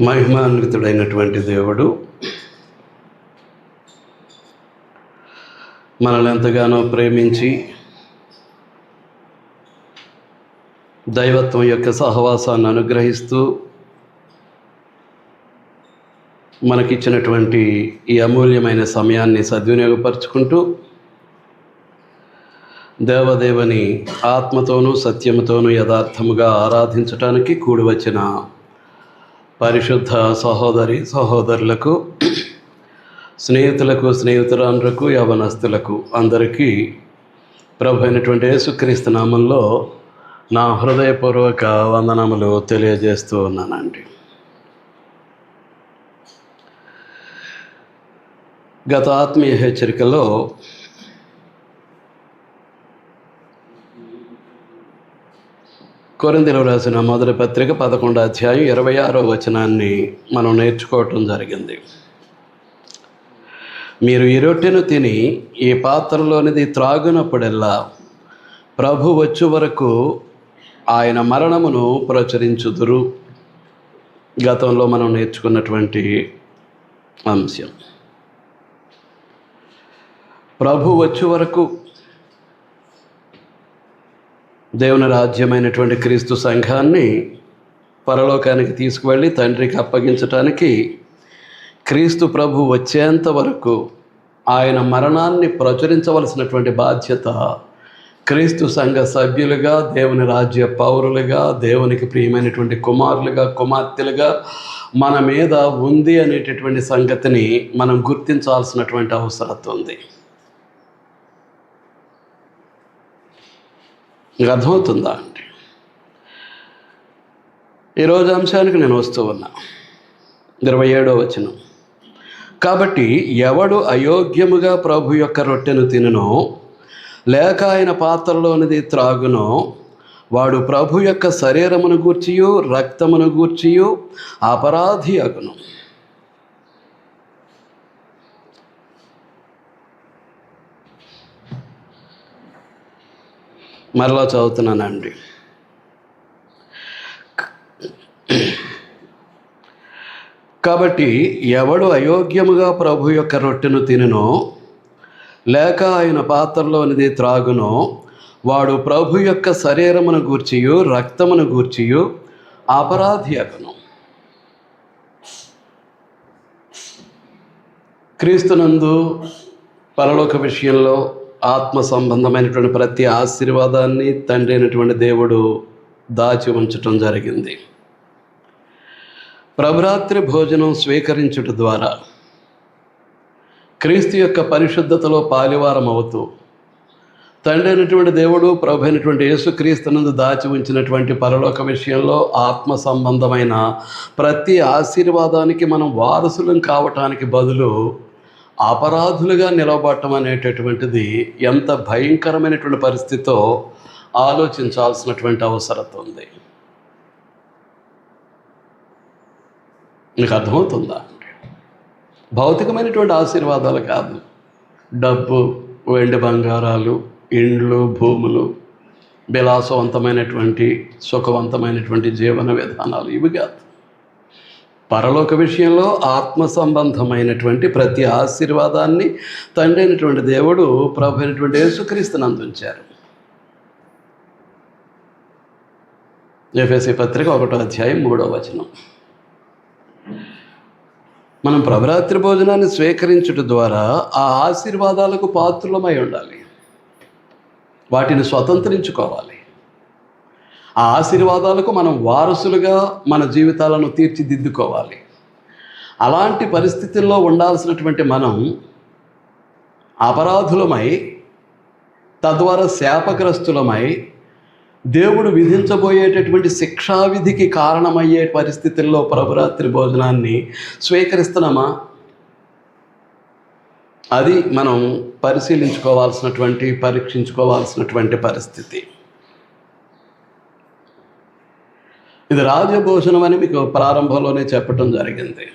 మహిమాన్వితుడైనటువంటి దేవుడు మనల్ని ఎంతగానో ప్రేమించి దైవత్వం యొక్క సహవాసాన్ని అనుగ్రహిస్తూ మనకిచ్చినటువంటి ఈ అమూల్యమైన సమయాన్ని సద్వినియోగపరుచుకుంటూ దేవదేవుని ఆత్మతోనూ సత్యముతోనూ యథార్థముగా ఆరాధించటానికి కూడి వచ్చిన పరిశుద్ధ సహోదరి సహోదరులకు, స్నేహితులకు, స్నేహితురాండ్రకు, యవనస్తులకు అందరికీ ప్రభు అయినటువంటి యేసుక్రీస్తు నామంలో నా హృదయపూర్వక వందనములు తెలియజేస్తూ ఉన్నానండి. గత ఆత్మీయ హెచ్చరికలో కొరింథీయులకు రాసిన మొదటి పత్రిక 11వ అధ్యాయం 26వ వచనాన్ని మనం నేర్చుకోవటం జరిగింది. మీరు ఈ రొట్టెను తిని ఈ పాత్రలోనిది త్రాగునప్పుడల్లా ప్రభు వచ్చు వరకు ఆయన మరణమును ప్రచురించుదురు. గతంలో మనం నేర్చుకున్నటువంటి అంశం. ప్రభు వచ్చు వరకు దేవుని రాజ్యమైనటువంటి క్రీస్తు సంఘాన్ని పరలోకానికి తీసుకువెళ్ళి తండ్రికి అప్పగించటానికి క్రీస్తు ప్రభు వచ్చేంత వరకు ఆయన మరణాన్ని ప్రచురించవలసినటువంటి బాధ్యత క్రీస్తు సంఘ సభ్యులుగా, దేవుని రాజ్య పౌరులుగా, దేవునికి ప్రియమైనటువంటి కుమారులుగా, కుమార్తెలుగా మన మీద ఉంది అనేటటువంటి సంగతిని మనం గుర్తించాల్సినటువంటి అవసరం ఉంది. అర్థమవుతుందా అండి? ఈరోజు అంశానికి నేను వస్తూ ఉన్నా. 27వ వచనం. కాబట్టి ఎవడు అయోగ్యముగా ప్రభు యొక్క రొట్టెను తినునో లేక ఆయన పాత్రలోనిది త్రాగునో వాడు ప్రభు యొక్క శరీరమును గూర్చియు రక్తమును గూర్చియు అపరాధి అగును. మరలా చదువుతున్నానండి. కాబట్టి ఎవడు అయోగ్యముగా ప్రభు యొక్క రొట్టెను తినునో లేక ఆయన పాత్రలోనిది త్రాగునో వాడు ప్రభు యొక్క శరీరమును గూర్చియు రక్తమును గూర్చియు అపరాధి అగును. క్రీస్తునందు పరలోక విషయంలో ఆత్మ సంబంధమైనటువంటి ప్రతి ఆశీర్వాదాన్ని తండ్రి అయినటువంటి దేవుడు దాచి ఉంచటం జరిగింది. ప్రభురాత్రి భోజనం స్వీకరించుట ద్వారా క్రీస్తు యొక్క పరిశుద్ధతలో పాలివారం అవుతూ తండ్రి అయినటువంటి దేవుడు ప్రభు అయినటువంటి యేసుక్రీస్తునందు దాచి ఉంచినటువంటి పరలోక విషయంలో ఆత్మ సంబంధమైన ప్రతి ఆశీర్వాదానికి మనం వారసులం కావటానికి బదులు అపరాధులుగా నిలబడటం అనేటటువంటిది ఎంత భయంకరమైనటువంటి పరిస్థితితో ఆలోచించాల్సినటువంటి అవసరం ఉంది. మీకు అర్థమవుతుందా? భౌతికమైనటువంటి ఆశీర్వాదాలు కాదు, డబ్బు, వెండి బంగారాలు, ఇండ్లు, భూములు, విలాసవంతమైనటువంటి సుఖవంతమైనటువంటి జీవన విధానాలు ఇవి కాదు. పరలోక విషయంలో ఆత్మ సంబంధమైనటువంటి ప్రతి ఆశీర్వాదాన్ని తండ్రి అయినటువంటి దేవుడు ప్రభు అయినటువంటి యేసుక్రీస్తుని అందించారు. ఎఫెసీ పత్రిక 1వ అధ్యాయం 3వ వచనం. మనం ప్రభురాత్రి భోజనాన్ని స్వీకరించుట ద్వారా ఆ ఆశీర్వాదాలకు పాత్రులమై ఉండాలి, వాటిని స్వతంత్రించుకోవాలి. ఆ ఆశీర్వాదాలకు మనం వారసులుగా మన జీవితాలను తీర్చిదిద్దుకోవాలి. అలాంటి పరిస్థితుల్లో ఉండాల్సినటువంటి మనం అపరాధులమై, తద్వారా శాపగ్రస్తులమై, దేవుడు విధించబోయేటటువంటి శిక్షావిధికి కారణమయ్యే పరిస్థితుల్లో ప్రభురాత్రి భోజనాన్ని స్వీకరిస్తున్నామా? అది మనం పరీక్షించుకోవాల్సినటువంటి పరిస్థితి. ఇది రాజభోజనం అని మీకు ప్రారంభంలోనే చెప్పటం జరిగింది.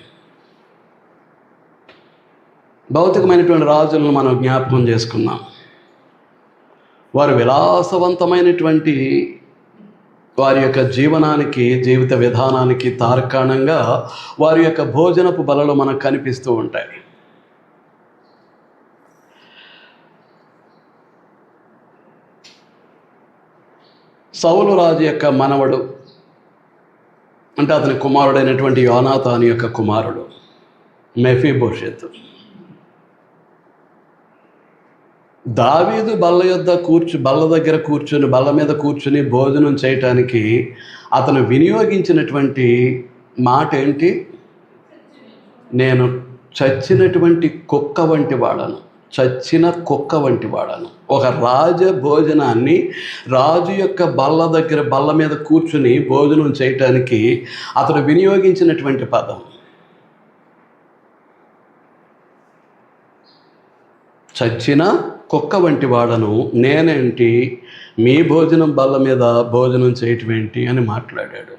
భౌతికమైనటువంటి రాజులను మనం జ్ఞాపకం చేసుకున్నాం. వారు విలాసవంతమైనటువంటి వారి యొక్క జీవనానికి, జీవిత విధానానికి తార్కాణంగా వారి యొక్క భోజనపు బలలు మనకు కనిపిస్తూ ఉంటాయి. సౌలు రాజు యొక్క మనవడు, అంటే అతని కుమారుడైనటువంటి యోనాతాను యొక్క కుమారుడు మెఫీబోషెతు, దావీదు బల్ల దగ్గర కూర్చుని, బల్ల మీద కూర్చుని భోజనం చేయటానికి అతను వినియోగించినటువంటి మాట ఏంటి? నేను చచ్చినటువంటి కుక్క వంటి వాడను, చచ్చిన కుక్క వంటి వాడను. ఒక రాజ భోజనాన్ని, రాజు యొక్క బల్ల మీద కూర్చుని భోజనం చేయటానికి అతను వినియోగించినటువంటి పదం చచ్చిన కుక్క వంటి వాడను, నేనేంటి మీ భోజనం బల్ల మీద భోజనం చేయటం ఏంటి అని మాట్లాడాడు.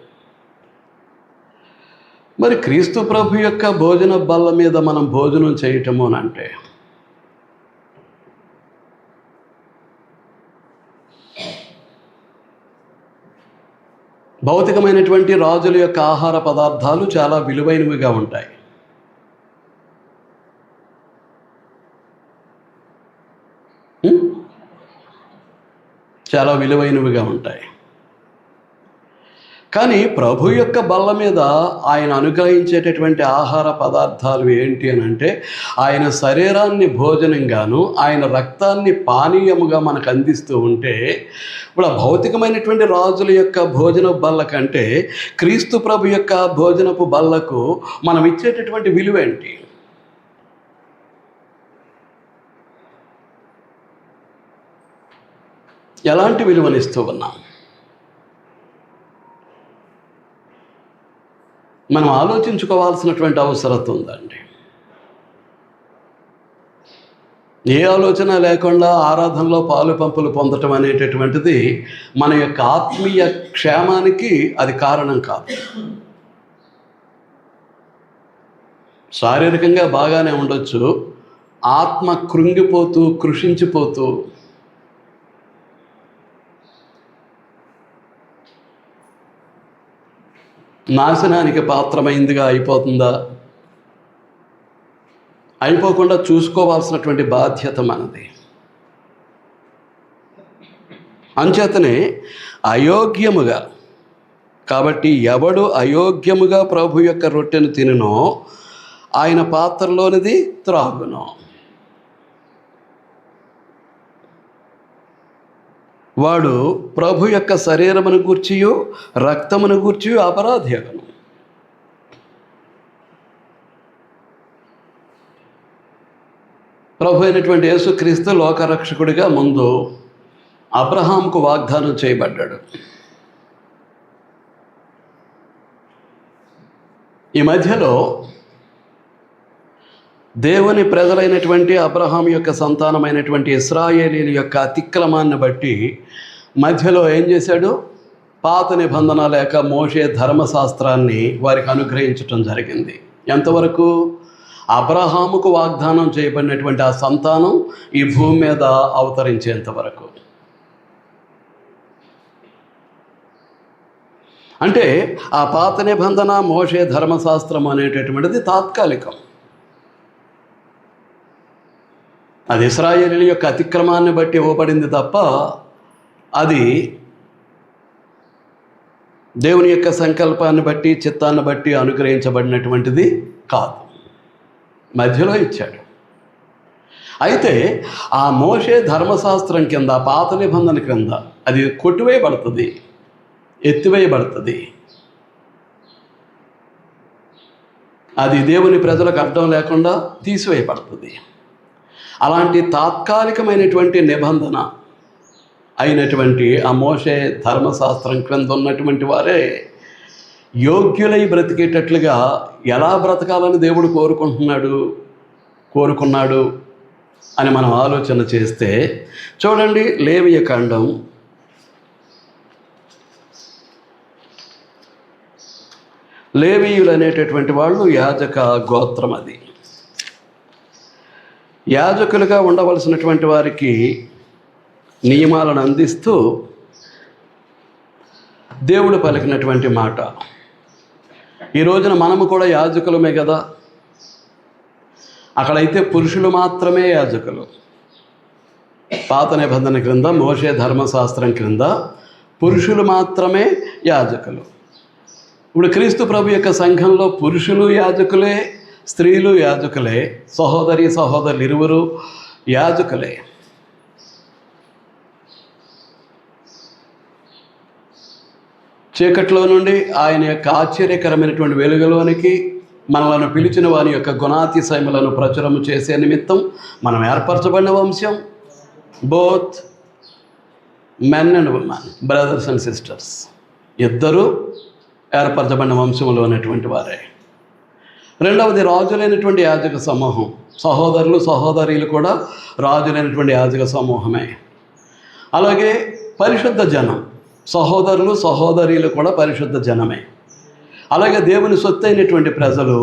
మరి క్రీస్తు ప్రభు యొక్క భోజన బల్ల మీద మనం భోజనం చేయటము అని అంటే భౌతికమైనటువంటి రాజుల యొక్క ఆహార పదార్థాలు చాలా విలువైనవిగా ఉంటాయి. చాలా విలువైనవిగా ఉంటాయి. కానీ ప్రభు యొక్క బల్ల మీద ఆయన అనుగ్రహించేటటువంటి ఆహార పదార్థాలు ఏంటి అని అంటే, ఆయన శరీరాన్ని భోజనంగాను, ఆయన రక్తాన్ని పానీయముగా మనకు అందిస్తూ ఉంటే, ఇప్పుడు భౌతికమైనటువంటి రాజుల యొక్క భోజన బల్ల కంటే క్రీస్తు ప్రభు యొక్క భోజనపు బల్లకు మనం ఇచ్చేటటువంటి విలువ ఏంటి? ఎలాంటి విలువనిస్తూ ఉన్నాం? మనం ఆలోచించుకోవాల్సినటువంటి అవసరం ఉందండి. ఏ ఆలోచన లేకుండా ఆరాధనలో పాలు పంపులు పొందటం అనేటటువంటిది మన యొక్క ఆత్మీయ క్షేమానికి అది కారణం కాదు. శారీరకంగా బాగానే ఉండొచ్చు, ఆత్మ కృంగిపోతూ కృషించిపోతూ నాశనానికి పాత్రమైందిగా అయిపోతుందా? అయిపోకుండా చూసుకోవాల్సినటువంటి బాధ్యత మనది. అంచేతనే అయోగ్యముగా, కాబట్టి ఎవడు అయోగ్యముగా ప్రభు యొక్క రొట్టెను తినునో ఆయన పాత్రలోనిది త్రాగును. వాడు ప్రభు యొక్క శరీరమును గూర్చియు రక్తమును గూర్చియు అపరాధియగును. ప్రభు అయినటువంటి యేసుక్రీస్తు లోకరక్షకుడిగా ముందు అబ్రహాముకు వాగ్దానం చేయబడ్డాడు. ఈ మధ్యలో దేవుని ప్రజలైనటువంటి అబ్రహాం యొక్క సంతానమైనటువంటి ఇశ్రాయేలీల యొక్క అతిక్రమాన్ని బట్టి మధ్యలో ఏం చేశాడు? పాత నిబంధన లేక మోషే ధర్మశాస్త్రాన్ని వారికి అనుగ్రహించటం జరిగింది. ఎంతవరకు? అబ్రహాముకు వాగ్దానం చేయబడినటువంటి ఆ సంతానం ఈ భూమి మీద అవతరించేంతవరకు. అంటే ఆ పాత నిబంధన, మోషే ధర్మశాస్త్రం అనేటటువంటిది తాత్కాలికం. అది ఇశ్రాయేలీయుల యొక్క అతిక్రమాన్ని బట్టి ఇవ్వబడింది తప్ప అది దేవుని యొక్క సంకల్పాన్ని బట్టి, చిత్తాన్ని బట్టి అనుగ్రహించబడినటువంటిది కాదు. మధ్యలో ఇచ్చాడు. అయితే ఆ మోషే ధర్మశాస్త్రం కింద, పాత నిబంధన కింద అది కొట్టివేయబడుతుంది, ఎత్తివేయబడుతుంది. అది దేవుని ప్రజలకు అర్థం లేకుండా తీసివేయబడుతుంది. అలాంటి తాత్కాలికమైనటువంటి నిబంధన అయినటువంటి ఆ మోషే ధర్మశాస్త్రం క్రింద ఉన్నటువంటి వారే యోగ్యులై బ్రతికేటట్లుగా ఎలా బ్రతకాలని దేవుడు కోరుకున్నాడు అని మనం ఆలోచన చేస్తే చూడండి, లేవియ కాండం 8 లేవీయులు అనేటటువంటి వాళ్ళు యాజక గోత్రం. అది యాజకులుగా ఉండవలసినటువంటి వారికి నియమాలను అందిస్తూ దేవుడు పలికినటువంటి మాట. ఈ రోజున మనము కూడా యాజకులమే కదా. అక్కడైతే పురుషులు మాత్రమే యాజకులు. పాత నిబంధన క్రింద, మోషే ధర్మశాస్త్రం క్రింద పురుషులు మాత్రమే యాజకులు. ఇప్పుడు క్రీస్తు ప్రభు యొక్క సంఘంలో పురుషులు యాజకులే, స్త్రీలు యాజకులే, సహోదరులు ఇరువురు యాజకులే. చీకట్లో నుండి ఆయన యొక్క ఆశ్చర్యకరమైనటువంటి వెలుగులోనికి మనలను పిలిచిన వారి యొక్క గుణాతిశయములను ప్రచురము చేసే నిమిత్తం మనం ఏర్పరచబడిన వంశం. Both men and women, brothers and sisters, ఇద్దరూ ఏర్పరచబడిన వంశంలో ఉన్నటువంటి వారే. రెండవది రాజులైనటువంటి యాజక సమూహం. సహోదరులు కూడా రాజులైనటువంటి యాజక సమూహమే. అలాగే పరిశుద్ధ జనం, సహోదరులు కూడా పరిశుద్ధ జనమే. అలాగే దేవుని సొత్తైనటువంటి ప్రజలు,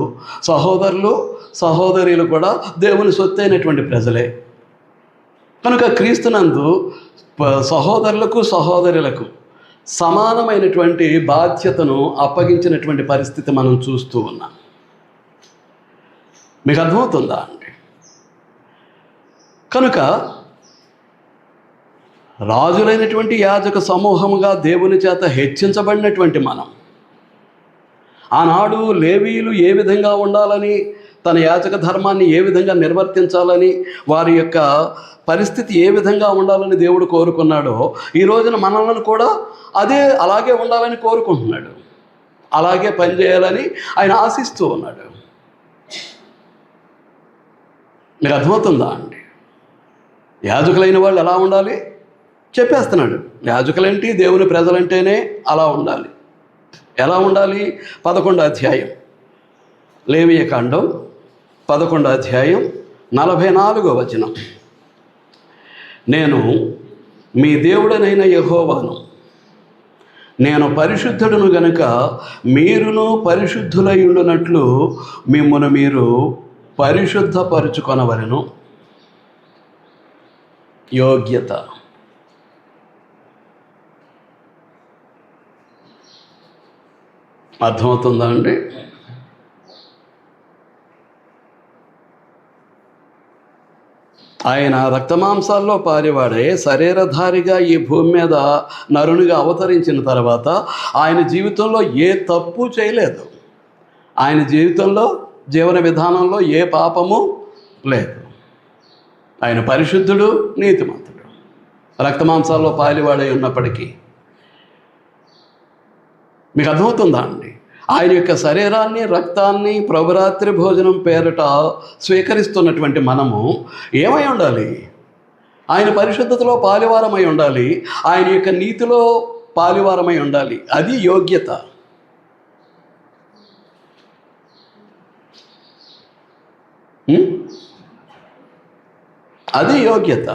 సహోదరులు కూడా దేవుని సొత్తైనటువంటి ప్రజలే. కనుక క్రీస్తునందు సహోదరులకు సమానమైనటువంటి బాధ్యతను అప్పగించినటువంటి పరిస్థితి మనం చూస్తూ ఉన్నాం. మీకు అర్థమవుతుందా అండి? కనుక రాజులైనటువంటి యాజక సమూహముగా దేవుని చేత హెచ్చించబడినటువంటి మనం, ఆనాడు లేవీయులు ఏ విధంగా ఉండాలని, తన యాజక ధర్మాన్ని ఏ విధంగా నిర్వర్తించాలని, వారి యొక్క పరిస్థితి ఏ విధంగా ఉండాలని దేవుడు కోరుకున్నాడో, ఈ రోజున మనల్ని కూడా అలాగే ఉండాలని కోరుకుంటున్నాడు. అలాగే పనిచేయాలని ఆయన ఆశిస్తూ ఉన్నాడు. మీకు అర్థమవుతుందా అండి? యాజకులైన వాళ్ళు ఎలా ఉండాలి చెప్పేస్తున్నాడు. యాజకులేంటి, దేవుని ప్రజలంటేనే అలా ఉండాలి. ఎలా ఉండాలి? 11వ అధ్యాయం, లేవియ కాండం 11వ అధ్యాయం 44వ వచనం. నేను మీ దేవుడనైన యెహోవాను, నేను పరిశుద్ధుడును గనుక మీరును పరిశుద్ధులై ఉండునట్లు మిమ్మును మీరు పరిశుద్ధపరుచుకొనవలెను. యోగ్యత. అర్థమవుతుందా అండి? ఆయన రక్తమాంసాల్లో పారివాడే శరీరధారిగా ఈ భూమి మీద నరునిగా అవతరించిన తర్వాత ఆయన జీవితంలో ఏ తప్పు చేయలేదు. ఆయన జీవితంలో, జీవన విధానంలో ఏ పాపము లేదు. ఆయన పరిశుద్ధుడు, నీతిమంతుడు, రక్తమాంసాల్లో పాలివాడై ఉన్నప్పటికీ. మీకు అర్థమవుతుందా అండి? ఆయన యొక్క శరీరాన్ని, రక్తాన్ని ప్రభురాత్రి భోజనం పేరిట స్వీకరిస్తున్నటువంటి మనము ఏమై ఉండాలి? ఆయన పరిశుద్ధతలో పాలివారమై ఉండాలి. ఆయన యొక్క నీతిలో పాలివారమై ఉండాలి. అది యోగ్యత. అది యోగ్యత.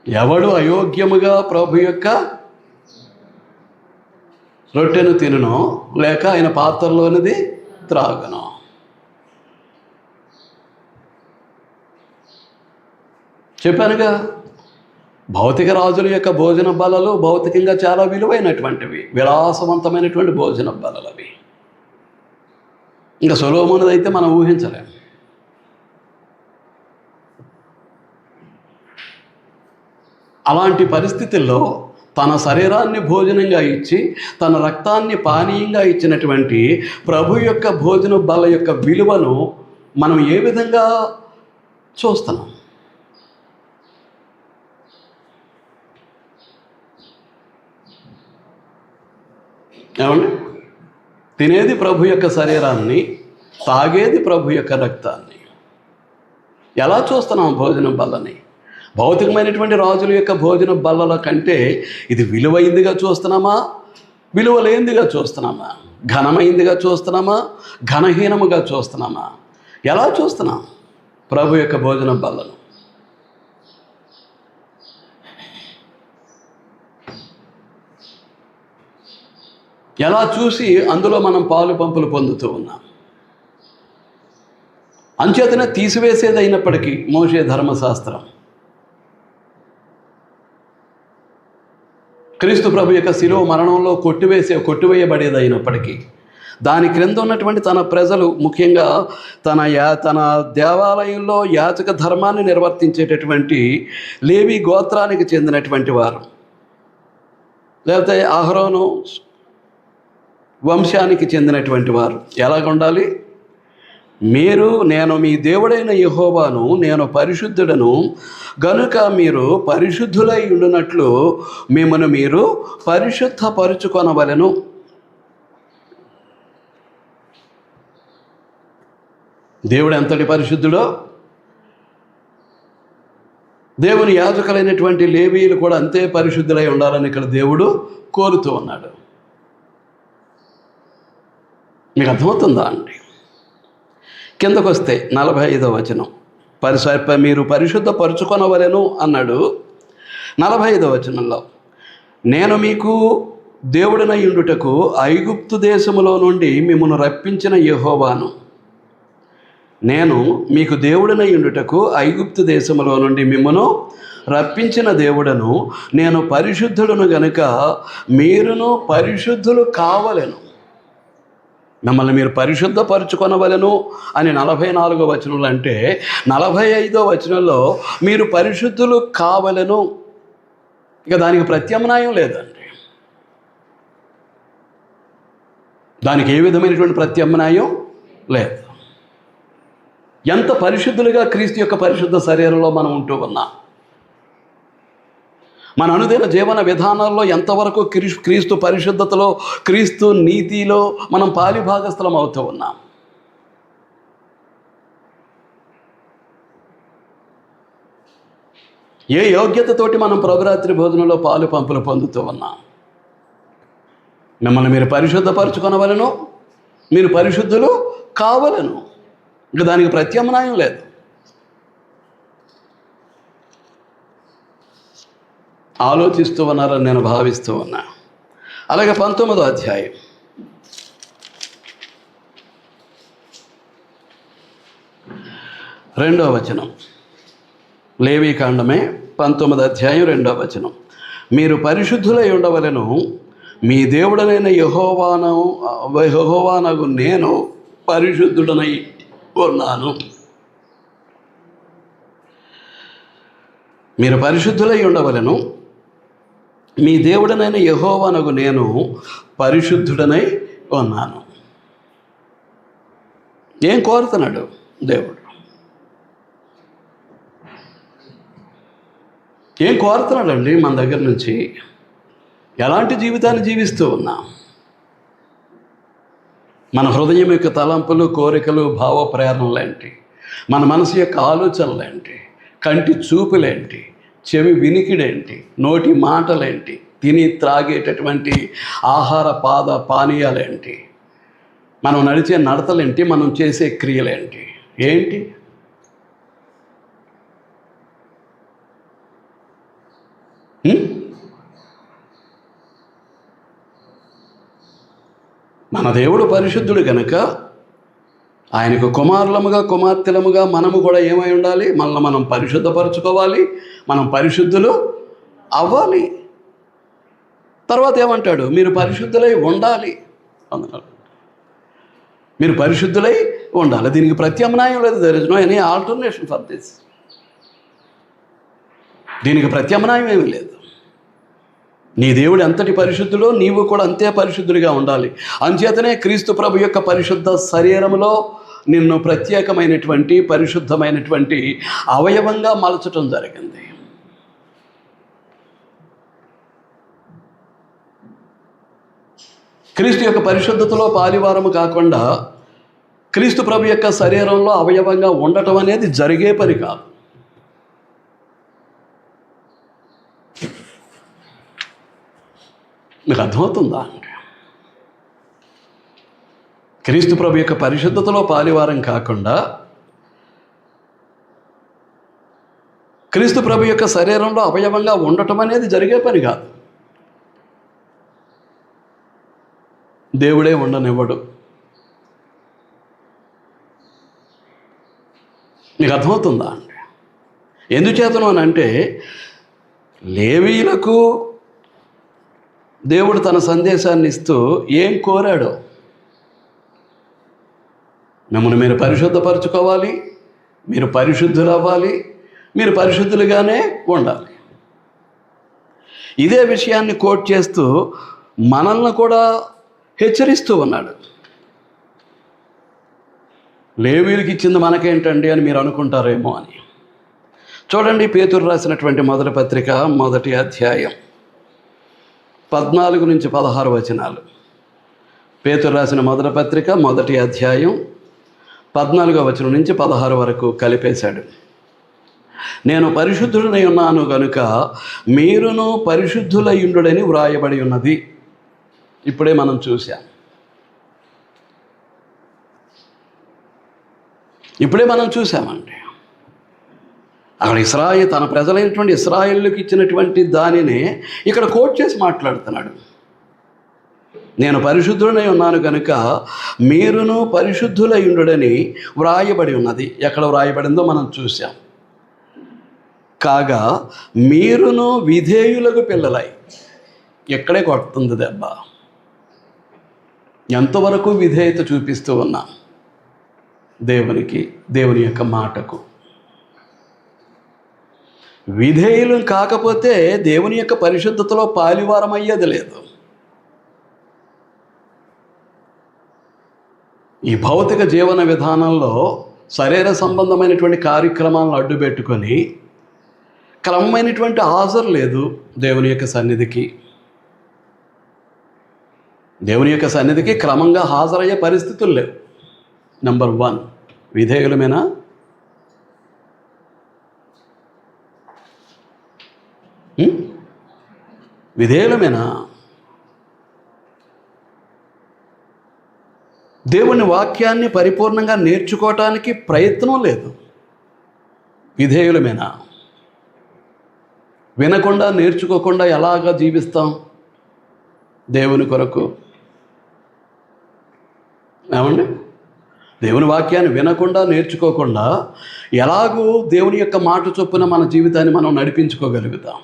ఎవడు అయోగ్యముగా ప్రభు యొక్క రొట్టెను తిననో, లేక ఆయన పాత్రలోనిది త్రాగనో. చెప్పానుగా, భౌతిక రాజుల యొక్క భోజన బలలు భౌతికంగా చాలా విలువైనటువంటివి, విలాసవంతమైనటువంటి భోజన బలలు అవి. ఇంకా సొలొమోనుదైతే మనం ఊహించలేము. అలాంటి పరిస్థితుల్లో తన శరీరాన్ని భోజనంగా ఇచ్చి, తన రక్తాన్ని పానీయంగా ఇచ్చినటువంటి ప్రభు యొక్క భోజన బల యొక్క విలువను మనం ఏ విధంగా చూస్తున్నాం? ఏమండి? తినేది ప్రభు యొక్క శరీరాన్ని, తాగేది ప్రభు యొక్క రక్తాన్ని. ఎలా చూస్తున్నాం భోజనం బలని? భౌతికమైనటువంటి రాజుల యొక్క భోజన బల్లల కంటే ఇది విలువైందిగా చూస్తున్నామా, విలువలేందిగా చూస్తున్నామా? ఘనమైందిగా చూస్తున్నామా, ఘనహీనముగా చూస్తున్నామా? ఎలా చూస్తున్నాం ప్రభు యొక్క భోజన బల్లను? ఎలా చూసి అందులో మనం పాలు పంపులు పొందుతూ ఉన్నాం? అంచేతనే తీసివేసేది అయినప్పటికీ మోషే ధర్మశాస్త్రం, క్రీస్తు ప్రభు యొక్క శిలువ మరణంలో కొట్టివేయబడేది అయినప్పటికీ దాని క్రింద ఉన్నటువంటి తన ప్రజలు, ముఖ్యంగా తన దేవాలయంలో యాజక ధర్మాన్ని నిర్వర్తించేటటువంటి లేవి గోత్రానికి చెందినటువంటి వారు, లేకపోతే అహరోను వంశానికి చెందినటువంటి వారు ఎలాగ ఉండాలి? నేను మీ దేవుడైన యెహోవాను, నేను పరిశుద్ధుడను గనుక మీరు పరిశుద్ధులై ఉండునట్లు మిమ్మను మీరు పరిశుద్ధపరుచుకొనవలెను. దేవుడు ఎంతటి పరిశుద్ధుడో దేవుని యాజకులైనటువంటి లేవీయులు కూడా అంతే పరిశుద్ధులై ఉండాలని ఇక్కడ దేవుడు కోరుతూ ఉన్నాడు. మీకు అర్థమవుతుందా అండి? కిందకు వస్తే 45వ వచనం, మీరు పరిశుద్ధపరుచుకొనవలెను అన్నాడు. 45వ వచనంలో, నేను మీకు దేవుడినై ఉండుటకు ఐగుప్తు దేశములో నుండి మిమ్మల్ని రప్పించిన యెహోవాను. నేను మీకు దేవుడినై ఉండుటకు ఐగుప్తు దేశములో నుండి మిమ్మను రప్పించిన దేవుడను, నేను పరిశుద్ధుడును గనుక మీరును పరిశుద్ధులు కావలెను. మిమ్మల్ని మీరు పరిశుద్ధపరుచుకొనవలెను అని 44వ వచనంలో అంటే, 45వ వచనంలో మీరు పరిశుద్ధులు కావలెను. ఇక దానికి ప్రత్యామ్నాయం లేదండి. దానికి ఏ విధమైనటువంటి ప్రత్యామ్నాయం లేదు. ఎంత పరిశుద్ధులుగా క్రీస్తు యొక్క పరిశుద్ధ శరీరంలో మనం ఉంటూ ఉన్నాం. మన అనుదిన జీవన విధానాల్లో ఎంతవరకు క్రీస్తు పరిశుద్ధతలో, క్రీస్తు నీతిలో మనం పాలిభాగస్థలం అవుతూ ఉన్నాం. ఏ యోగ్యతతోటి మనం ప్రభురాత్రి భోజనంలో పాలు పంపులు పొందుతూ ఉన్నాం. మిమ్మల్ని మీరు పరిశుద్ధపరచుకొనవలెను, మీరు పరిశుద్ధులు కావలెను. ఇంకా దానికి ప్రత్యామ్నాయం లేదు. ఆలోచిస్తూ ఉన్నారని నేను భావిస్తూ ఉన్నా. అలాగే 19వ అధ్యాయం 2వ వచనం, లేవీకాండమే 19వ అధ్యాయం 2వ వచనం, మీరు పరిశుద్ధులై ఉండవలెను, మీ దేవుడనైన యెహోవానగు నేను పరిశుద్ధుడనై ఉన్నాను. మీరు పరిశుద్ధులై ఉండవలెను, మీ దేవుడనైన యెహోవానగు నేను పరిశుద్ధుడనై ఉన్నాను. ఏం కోరుతున్నాడు దేవుడు? ఏం కోరుతున్నాడండి మన దగ్గర నుంచి? ఎలాంటి జీవితాన్ని జీవిస్తూ ఉన్నాం? మన హృదయం యొక్క తలంపులు, కోరికలు, భావ ప్రేరణలేంటి? మన మనసు యొక్క ఆలోచనలేంటి? కంటి చూపులేంటి? చెవి వినికిడేంటి? నోటి మాటలేంటి? తిని త్రాగేటటువంటి ఆహార పానీయాలేంటి? మనం నడిచే నడతలేంటి? మనం చేసే క్రియలేంటి? ఏంటి? మన దేవుడు పరిశుద్ధుడు కనుక ఆయనకు కుమారులముగా, కుమార్తెలముగా మనము కూడా ఏమై ఉండాలి? మనల్ని మనం పరిశుద్ధపరచుకోవాలి, మనం పరిశుద్ధులు అవ్వాలి. తర్వాత ఏమంటాడు? మీరు పరిశుద్ధులై ఉండాలి అన్నాడు. మీరు పరిశుద్ధులై ఉండాలి. దీనికి ప్రత్యామ్నాయం లేదు. There is no any alternation for this. దీనికి ప్రత్యామ్నాయం ఏమీ లేదు. నీ దేవుడు ఎంతటి పరిశుద్ధుడో నీవు కూడా అంతే పరిశుద్ధుడిగా ఉండాలి. అంచేతనే క్రీస్తు ప్రభు యొక్క పరిశుద్ధ శరీరంలో నిన్ను ప్రత్యేకమైనటువంటి పరిశుద్ధమైనటువంటి అవయవంగా మలచటం జరిగింది. క్రీస్తు యొక్క పరిశుద్ధతలో పాలివారము కాకుండా క్రీస్తు ప్రభు యొక్క శరీరంలో అవయవంగా ఉండటం అనేది జరిగే పని కాదు. మీకు అర్థమవుతుందా అండి? క్రీస్తు ప్రభు యొక్క పరిశుద్ధతలో పాలివారం కాకుండా క్రీస్తు ప్రభు యొక్క శరీరంలో అవయవంగా ఉండటం అనేది జరిగే పని కాదు. దేవుడే ఉండనివ్వడు. నీకు అర్థమవుతుందా అండి? ఎందుచేతను అని అంటే లేవీయులకు దేవుడు తన సందేశాన్ని ఇస్తూ ఏం కోరాడో, మిమ్మల్ని మీరు పరిశుద్ధపరచుకోవాలి, మీరు పరిశుద్ధులు అవ్వాలి, మీరు పరిశుద్ధులుగానే ఉండాలి. ఇదే విషయాన్ని కోట్ చేస్తూ మనల్ని కూడా హెచ్చరిస్తూ ఉన్నాడు. లేవీయులకు ఇచ్చింది మనకేంటండి అని మీరు అనుకుంటారేమో అని. చూడండి, పేతురు రాసినటువంటి మొదటి పత్రిక 1వ అధ్యాయం 14 నుంచి 16 వచనాలు. పేతురు రాసిన మొదటి పత్రిక 1వ అధ్యాయం 14వ వచనం నుంచి 16 వరకు కలిపేశాడు. నేను పరిశుద్ధుడనై ఉన్నాను గనుక మీరును పరిశుద్ధులయ్యుండుడని వ్రాయబడి ఉన్నది. ఇప్పుడే మనం చూసాం. ఇప్పుడే మనం చూసామండి. అక్కడ తన ప్రజలైనటువంటి ఇశ్రాయేలుకి ఇచ్చినటువంటి దానినే ఇక్కడ కోట్ చేసి మాట్లాడుతున్నాడు. నేను పరిశుద్ధుడనై ఉన్నాను కనుక మీరును పరిశుద్ధులయ్యుండుడని వ్రాయబడి ఉన్నది. ఎక్కడ వ్రాయబడిందో మనం చూసాం. కాగా మీరును విధేయులకు పిల్లలై, ఎక్కడే కొడుతుంది దెబ్బ. ఎంతవరకు విధేయత చూపిస్తూ ఉన్నాం దేవునికి, దేవుని యొక్క మాటకు. విధేయులు కాకపోతే దేవుని యొక్క పరిశుద్ధతలో పాలివారం అయ్యేది లేదు. ఈ భౌతిక జీవన విధానంలో శరీర సంబంధమైనటువంటి కార్యక్రమాలను అడ్డుపెట్టుకొని క్రమమైనటువంటి హాజరు లేదు దేవుని యొక్క సన్నిధికి. దేవుని యొక్క సన్నిధికి క్రమంగా హాజరయ్యే పరిస్థితులు లేవు. నెంబర్ 1, విధేయులమేనా? విధేయులమేనా? దేవుని వాక్యాన్ని పరిపూర్ణంగా నేర్చుకోవటానికి ప్రయత్నం లేదు. విధేయులమేనా? వినకుండా నేర్చుకోకుండా ఎలాగా జీవిస్తాం దేవుని కొరకు? ఏమండి, దేవుని వాక్యాన్ని వినకుండా నేర్చుకోకుండా ఎలాగూ దేవుని యొక్క మాట చొప్పున మన జీవితాన్ని మనం నడిపించుకోగలుగుతాం?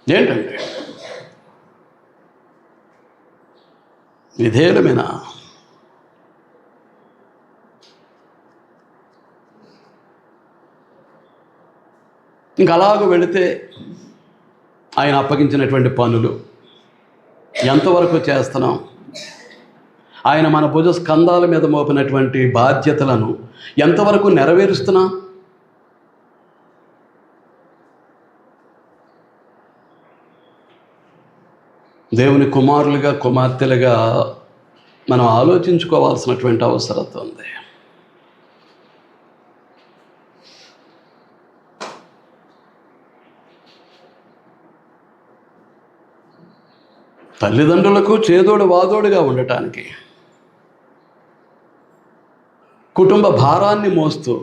ఏంటంటే విధేయులమేనా? ఇంక అలాగూ వెళితే ఆయన అప్పగించినటువంటి పనులు ఎంతవరకు చేస్తున్నాం? ఆయన మన భుజ స్కంధాల మీద మోపినటువంటి బాధ్యతలను ఎంతవరకు నెరవేరుస్తున్నాం? దేవుని కుమారులుగా, కుమార్తెలుగా మనం ఆలోచించుకోవాల్సినటువంటి అవసరం ఉంది. తల్లిదండ్రులకు చేదోడు వాదోడుగా ఉండటానికి, కుటుంబ భారాన్ని మోస్తూ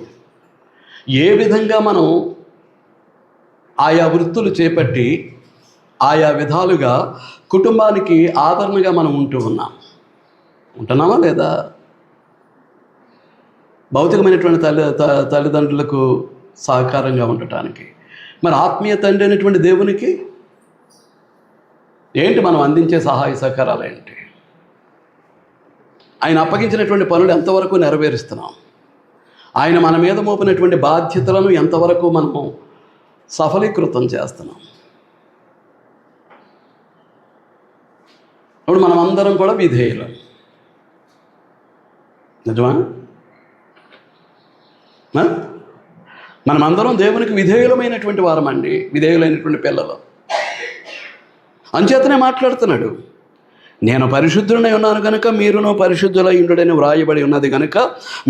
ఏ విధంగా మనం ఆయా వృత్తులు చేపట్టి ఆయా విధాలుగా కుటుంబానికి ఆదరణగా మనం ఉంటున్నామా లేదా? భౌతికమైనటువంటి తల్లిదండ్రులకు సహకారంగా ఉండటానికి, మరి ఆత్మీయ తండ్రి అయినటువంటి దేవునికి ఏంటి మనం అందించే సహాయ సహకారాలు ఏంటి? ఆయన అప్పగించినటువంటి పనులు ఎంతవరకు నెరవేరుస్తున్నాం? ఆయన మన మీద మోపినటువంటి బాధ్యతలను ఎంతవరకు మనము సఫలీకృతం చేస్తున్నాం? ఇప్పుడు మనం అందరం కూడా విధేయులం. నిజమా? మనమందరం దేవునికి విధేయులమైనటువంటి వారమండి, విధేయులైనటువంటి పిల్లలు. అంచేతనే మాట్లాడుతున్నాడు, నేను పరిశుద్ధుడై ఉన్నాను కనుక మీరును పరిశుద్ధులై ఉండుడని వ్రాయబడి ఉన్నది కనుక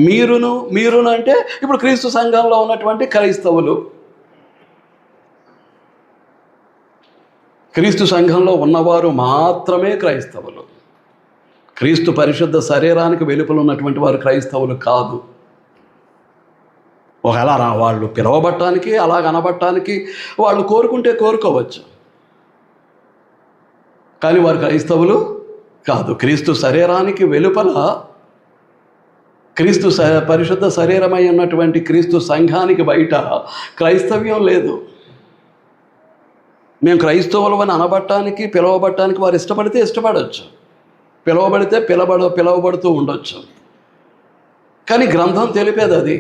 మీరును అంటే ఇప్పుడు క్రీస్తు సంఘంలో ఉన్నటువంటి క్రైస్తవులు, క్రీస్తు సంఘంలో ఉన్నవారు మాత్రమే క్రైస్తవులు. క్రీస్తు పరిశుద్ధ శరీరానికి వెలుపల ఉన్నటువంటి వారు క్రైస్తవులు కాదు. ఒకవేళ వాళ్ళు పిలవబట్టానికి, అలా కనబట్టానికి వాళ్ళు కోరుకుంటే కోరుకోవచ్చు, కానీ వారు క్రైస్తవులు కాదు. క్రీస్తు శరీరానికి వెలుపల క్రీస్తు పరిశుద్ధ శరీరమై ఉన్నటువంటి క్రీస్తు సంఘానికి బయట క్రైస్తవ్యం లేదు. మేము క్రైస్తవులమని అనబట్టానికి పిలవబట్టానికి వారు ఇష్టపడితే ఇష్టపడవచ్చు, పిలవబడితే పిలవబడుతూ ఉండొచ్చు. కానీ గ్రంథం తెలిపేది అది.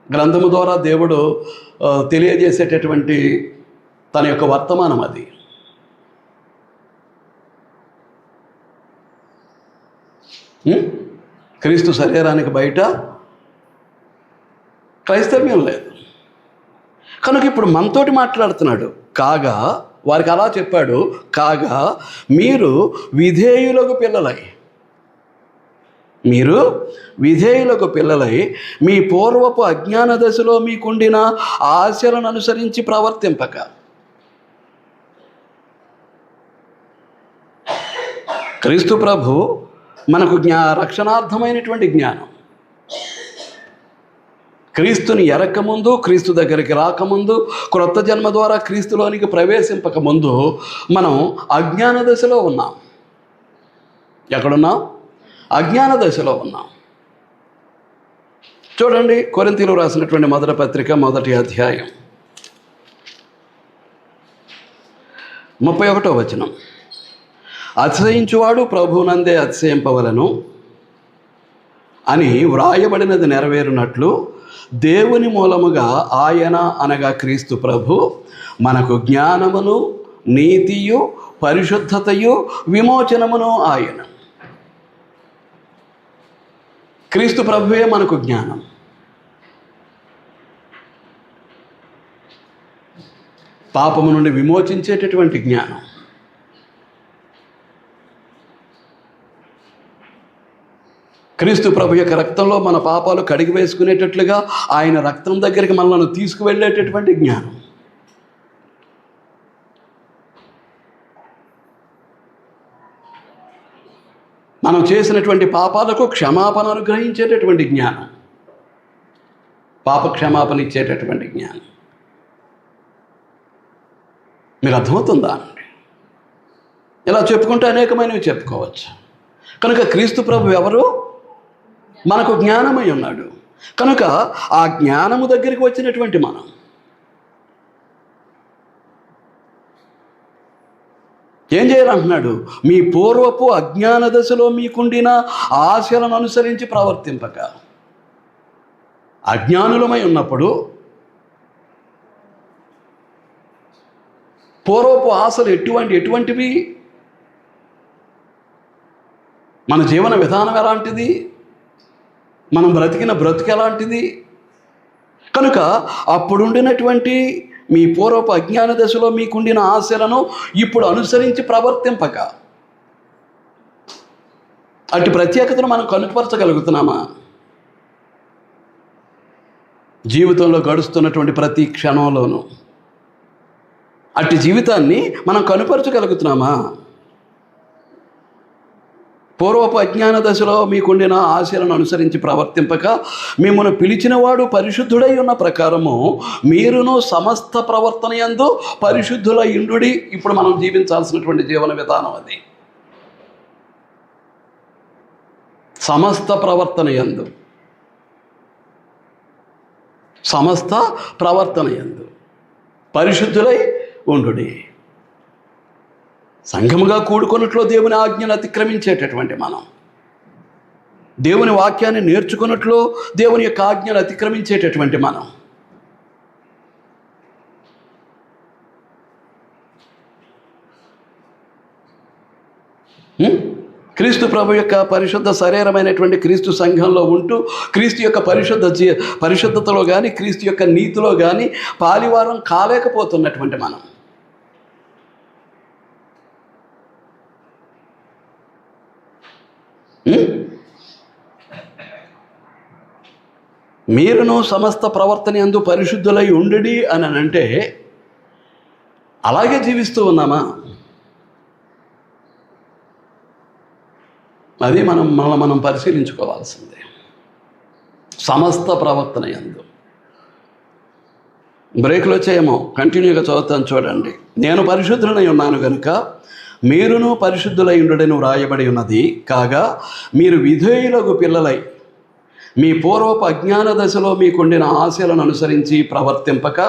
గ్రంథము ద్వారా దేవుడు తెలియజేసేటటువంటి తన యొక్క వర్తమానం అది. క్రీస్తు శరీరానికి బయట క్రైస్తవ్యం లేదు. కనుక ఇప్పుడు మనతోటి మాట్లాడుతున్నాడు. కాగా వారికి అలా చెప్పాడు, కాగా మీరు విధేయులకు పిల్లలై మీ పూర్వపు అజ్ఞాన దశలో మీకుండిన ఆశలను అనుసరించి ప్రవర్తింపక. క్రీస్తు ప్రభు మనకు రక్షణార్థమైనటువంటి జ్ఞానం, క్రీస్తుని ఎరకముందు, క్రీస్తు దగ్గరికి రాకముందు, క్రొత్త జన్మ ద్వారా క్రీస్తులోనికి ప్రవేశింపకముందు మనం అజ్ఞాన దశలో ఉన్నాం. ఎక్కడున్నాం? అజ్ఞాన దశలో ఉన్నాం. చూడండి, కొరింథీయులకు రాసినటువంటి మొదటి పత్రిక 1వ అధ్యాయం 31వ వచనం. అతిశయించువాడు ప్రభువునందే అతిశయింపవలను అని వ్రాయబడినది నెరవేరునట్లు దేవుని మూలముగా ఆయన అనగా క్రీస్తు ప్రభు మనకు జ్ఞానమును, నీతియు, పరిశుద్ధతయు, విమోచనమును ఆయన. క్రీస్తు ప్రభువే మనకు జ్ఞానం. పాపము నుండి విమోచించేటటువంటి జ్ఞానం. క్రీస్తు ప్రభు యొక్క రక్తంలో మన పాపాలు కడిగి వేసుకునేటట్లుగా ఆయన రక్తం దగ్గరికి మనల్ని తీసుకువెళ్ళేటటువంటి జ్ఞానం. మనం చేసినటువంటి పాపాలకు క్షమాపణ అనుగ్రహించేటటువంటి జ్ఞానం, పాప క్షమాపణ ఇచ్చేటటువంటి జ్ఞానం. మీకు అర్థమవుతుందా అండి? ఇలా చెప్పుకుంటే అనేకమైనవి చెప్పుకోవచ్చు. కనుక క్రీస్తు ప్రభు ఎవరు? మనకు జ్ఞానమై ఉన్నాడు. కనుక ఆ జ్ఞానము దగ్గరికి వచ్చినటువంటి మనం ఏం చేయాలంటున్నాడు? మీ పూర్వపు అజ్ఞాన దశలో మీకుండిన ఆశలను అనుసరించి ప్రవర్తింపక. అజ్ఞానులమై ఉన్నప్పుడు పూర్వపు ఆశలు ఎటువంటివి? మన జీవన విధానం ఎలాంటిది? మనం బ్రతికిన బ్రతుకు ఎలాంటిది? కనుక అప్పుడుండినటువంటి మీ పూర్వపు అజ్ఞాన దశలో మీకుండిన ఆశలను ఇప్పుడు అనుసరించి ప్రవర్తింపక. అటు ప్రత్యేకతను మనం కనుపరచగలుగుతున్నామా? జీవితంలో గడుస్తున్నటువంటి ప్రతి క్షణంలోనూ అటు జీవితాన్ని మనం కనుపరచగలుగుతున్నామా? పూర్వపు అజ్ఞాన దశలో మీకుండిన ఆశలను అనుసరించి ప్రవర్తింపక మిమ్మల్ని పిలిచినవాడు పరిశుద్ధుడై ఉన్న ప్రకారము మీరును సమస్త ప్రవర్తన యందు పరిశుద్ధులై ఉండుడి. ఇప్పుడు మనం జీవించాల్సినటువంటి జీవన విధానం అది. సమస్త ప్రవర్తన యందు పరిశుద్ధులై ఉండుడి. సంఘముగా కూడుకున్నట్లో దేవుని ఆజ్ఞను అతిక్రమించేటటువంటి మనం, దేవుని వాక్యాన్ని నేర్చుకున్నట్లు దేవుని యొక్క ఆజ్ఞను అతిక్రమించేటటువంటి మనం, క్రీస్తు ప్రభు యొక్క పరిశుద్ధ శరీరమైనటువంటి క్రీస్తు సంఘంలో ఉంటూ క్రీస్తు యొక్క పరిశుద్ధతలో కానీ క్రీస్తు యొక్క నీతిలో కానీ పాలివారం కాలేకపోతున్నటువంటి మనం, మీరును సమస్త ప్రవర్తన యందు పరిశుద్ధులై ఉండుడి అని అంటే అలాగే జీవిస్తూ ఉన్నామా? అది మనం పరిశీలించుకోవాల్సిందే. సమస్త ప్రవర్తన యందు. బ్రేక్లు వచ్చాయేమో, కంటిన్యూగా చదువుతాను చూడండి. నేను పరిశుద్ధులై ఉన్నాను కనుక మీరును పరిశుద్ధులై ఉండుడని వ్రాయబడి ఉన్నది. కాగా మీరు విధేయులకు పిల్లలై మీ పూర్వపు అజ్ఞాన దశలో మీకుండిన ఆశలను అనుసరించి ప్రవర్తింపక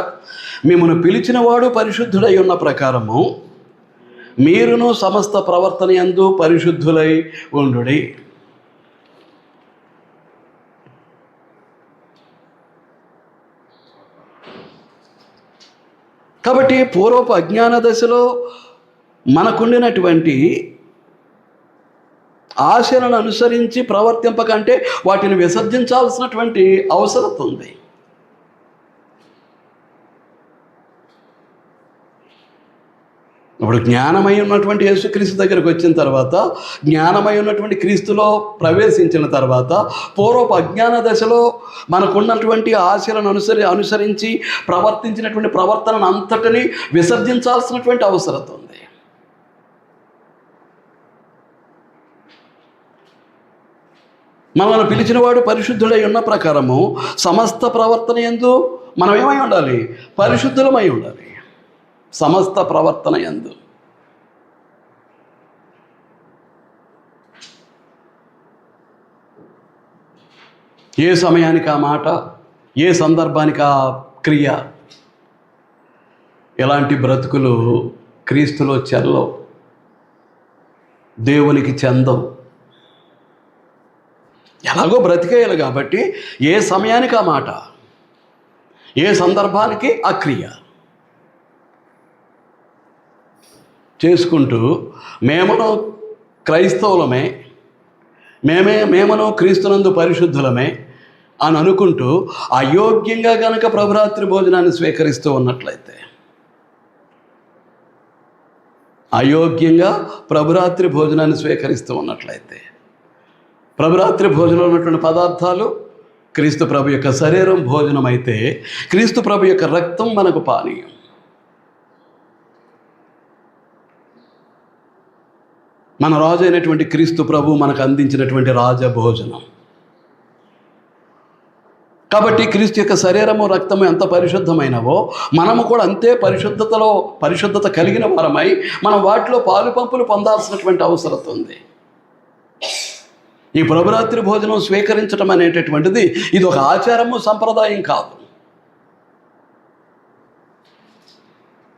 మిమ్మల్ని పిలిచినవాడు పరిశుద్ధుడై ఉన్న ప్రకారము మీరును సమస్త ప్రవర్తన యందు పరిశుద్ధులై ఉండుడి. కాబట్టి పూర్వపు అజ్ఞాన దశలో మనకుండినటువంటి ఆశలను అనుసరించి ప్రవర్తింపకంటే వాటిని విసర్జించాల్సినటువంటి అవసరం ఉంది. ఇప్పుడు జ్ఞానమై ఉన్నటువంటి యేసుక్రీస్తు దగ్గరికి వచ్చిన తర్వాత, జ్ఞానమై ఉన్నటువంటి క్రీస్తులో ప్రవేశించిన తర్వాత, పూర్వపు అజ్ఞాన దశలో మనకున్నటువంటి ఆశలను అనుసరించి ప్రవర్తించినటువంటి ప్రవర్తనను అంతటిని విసర్జించాల్సినటువంటి అవసరం ఉంది. మనల్ని పిలిచినవాడు పరిశుద్ధుడై ఉన్న ప్రకారము సమస్త ప్రవర్తన యందు మనం ఏమై ఉండాలి? పరిశుద్ధులమై ఉండాలి. సమస్త ప్రవర్తన యందు. ఏ సమయానికి ఆ మాట, ఏ సందర్భానికి ఆ క్రియ, ఎలాంటి బ్రతుకులు క్రీస్తులో చెల్లవు, దేవునికి చెందవు. ఎలాగో బ్రతికేయాలి కాబట్టి ఏ సమయానికి ఆ మాట, ఏ సందర్భానికి ఆ క్రియ చేసుకుంటూ మేమును క్రైస్తవులమే, మేమును క్రీస్తునందు పరిశుద్ధులమే అని అనుకుంటూ అయోగ్యంగా గనక ప్రభురాత్రి భోజనాన్ని స్వీకరిస్తూ ఉన్నట్లయితే, అయోగ్యంగా ప్రభురాత్రి భోజనాన్ని స్వీకరిస్తూ ఉన్నట్లయితే, ప్రభురాత్రి భోజనంలో ఉన్నటువంటి పదార్థాలు క్రీస్తు ప్రభు యొక్క శరీరం భోజనం అయితే, క్రీస్తు ప్రభు యొక్క రక్తం మనకు పానీయం. మన రాజు అయినటువంటి క్రీస్తు ప్రభు మనకు అందించినటువంటి రాజభోజనం. కాబట్టి క్రీస్తు యొక్క శరీరము రక్తము ఎంత పరిశుద్ధమైనవో మనము కూడా అంతే పరిశుద్ధత కలిగిన వారమై మనం వాటిలో పాలు పంపులు పొందాల్సినటువంటి అవసరం ఉంది. ఈ ప్రభురాత్రి భోజనం స్వీకరించడం అనేటటువంటిది ఇది ఒక ఆచారము, సంప్రదాయం కాదు.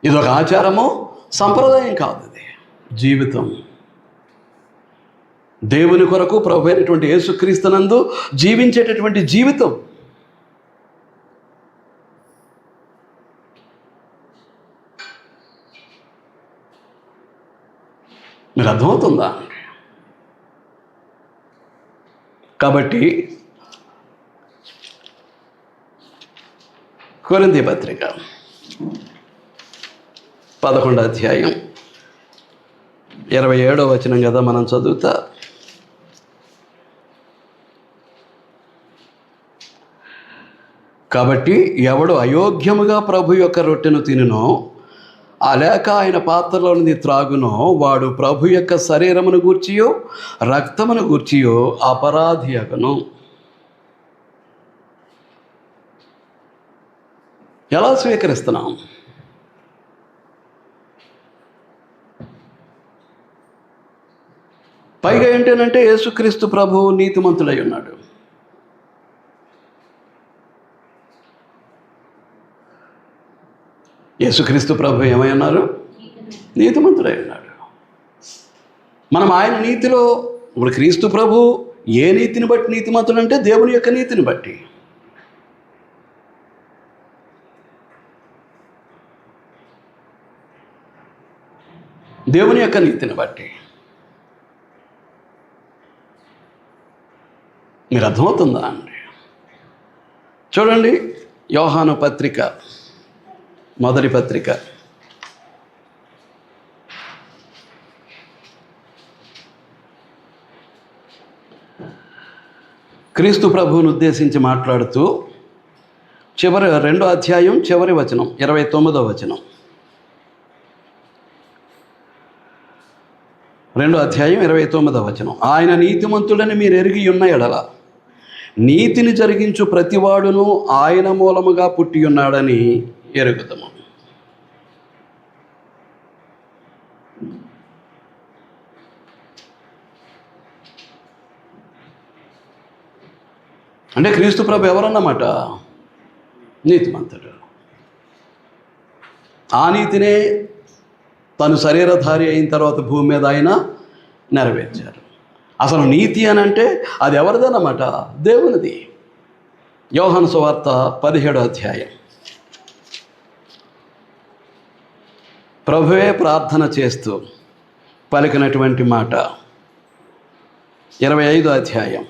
ఇది ఒక ఆచారము, సంప్రదాయం కాదు. ఇది జీవితం. దేవుని కొరకు ప్రభు అయినటువంటి యేసుక్రీస్తునందు జీవించేటటువంటి జీవితం. మీరు అర్థమవుతుందా? కాబట్టి కొరింథీ పత్రిక 11వ అధ్యాయం 27వ వచనం కదా మనం చదువుతా. కాబట్టి ఎవడు అయోగ్యముగా ప్రభు యొక్క రొట్టెను తినునో, లేక ఆయన పాత్రలోనిది త్రాగునో, వాడు ప్రభు యొక్క శరీరమును గూర్చియో రక్తమును గూర్చియో అపరాధి అగును. ఎలా స్వీకరిస్తున్నాం? పైగా ఏంటంటే యేసుక్రీస్తు ప్రభువు నీతిమంతుడై ఉన్నాడు. యేసుక్రీస్తు ప్రభు ఏమై ఉన్నారు? నీతిమంతుడై ఉన్నాడు. మనం ఆయన నీతిలో, ఇప్పుడు క్రీస్తు ప్రభు ఏ నీతిని బట్టి నీతిమంతుడు అంటే దేవుని యొక్క నీతిని బట్టి. దేవుని యొక్క నీతిని బట్టి. మీరు అర్థమవుతుందా అండి? చూడండి, యోహాను పత్రిక, మొదటి పత్రిక, క్రీస్తు ప్రభువును ఉద్దేశించి మాట్లాడుతూ చివరి 2వ అధ్యాయం చివరి వచనం 29వ వచనం. 2వ అధ్యాయం 29వ వచనం. ఆయన నీతిమంతుడని మీరు ఎరిగి ఉన్న ఎడల నీతిని జరిగించు ప్రతివాడును ఆయన మూలముగా పుట్టి ఉన్నాడని ఎరుగుదము. అంటే క్రీస్తు ప్రభు ఎవరన్నమాట? నీతిమంతుడు. ఆ నీతినే తను శరీరధారి అయిన తర్వాత భూమి మీద ఆయన నెరవేర్చారు. అసలు నీతి అని అంటే అది ఎవరిదన్నమాట? దేవునిది. యోహాను సువార్త 17వ అధ్యాయం. ప్రభువే ప్రార్థన చేస్తూ పలికినటువంటి మాట 25వ అధ్యాయం,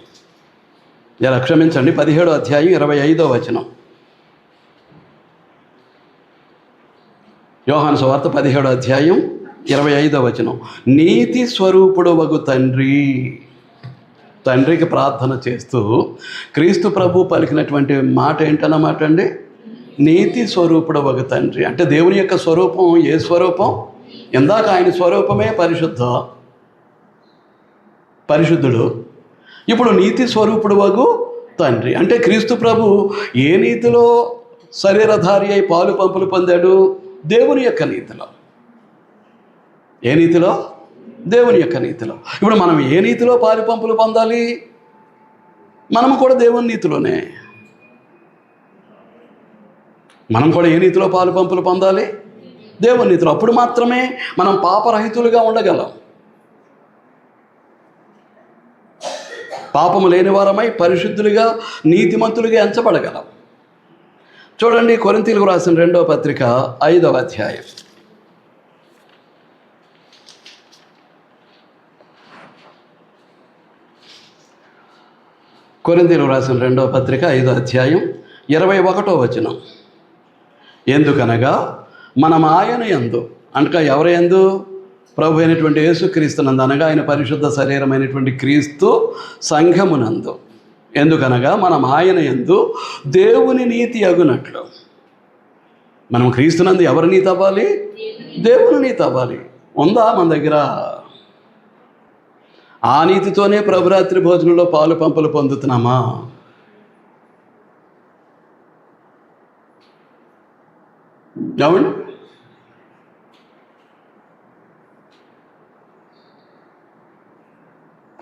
క్షమించండి 17వ అధ్యాయం 25వ వచనం. యోహాను సువార్త 17వ అధ్యాయం 25వ వచనం. నీతి స్వరూపుడు వగు తండ్రికి ప్రార్థన చేస్తూ క్రీస్తు ప్రభు పలికినటువంటి మాట ఏంటన్నమాట అండి? నీతి స్వరూపుడు వగు తండ్రి. అంటే దేవుని యొక్క స్వరూపం ఏ స్వరూపం? ఇందాక ఆయన స్వరూపమే పరిశుద్ధుడు. ఇప్పుడు నీతి స్వరూపుడు వగు తండ్రి అంటే క్రీస్తు ప్రభు ఏ నీతిలో శరీరధారి అయి పాలు పంపులు పొందాడు? దేవుని యొక్క నీతిలో. ఏ నీతిలో? దేవుని యొక్క నీతిలో. ఇప్పుడు మనం ఏ నీతిలో పాలు పంపులు పొందాలి? మనము కూడా దేవుని నీతిలోనే. మనం కూడా ఏ నీతిలో పాలు పంపులు పొందాలి? దేవుని నీతిలో. అప్పుడు మాత్రమే మనం పాపరహితులుగా ఉండగలం. పాపము లేని వారమై పరిశుద్ధులుగా నీతిమంతులుగా ఎంచబడగలం. చూడండి, కొరింథీయులకు రాసిన 2వ పత్రిక 5వ అధ్యాయం. కొరింథీయులకు రాసిన 2వ పత్రిక 5వ అధ్యాయం 21వ వచనం. ఎందుకనగా మనం ఆయన యందు, అనగా ఎవరి యందు? ప్రభు అయినటువంటి యేసుక్రీస్తునందు, అనగా ఆయన పరిశుద్ధ శరీరమైనటువంటి క్రీస్తు సంఘమునందు. ఎందుకనగా మనం ఆయన యందు దేవుని నీతి అగునట్లు. మనం క్రీస్తునందు ఎవరి నీతి అవ్వాలి? దేవుని నీతి అవ్వాలి. ఉందా మన దగ్గర? ఆ నీతితోనే ప్రభురాత్రి భోజనంలో పాలు పంపులు పొందుతున్నామా? అవును.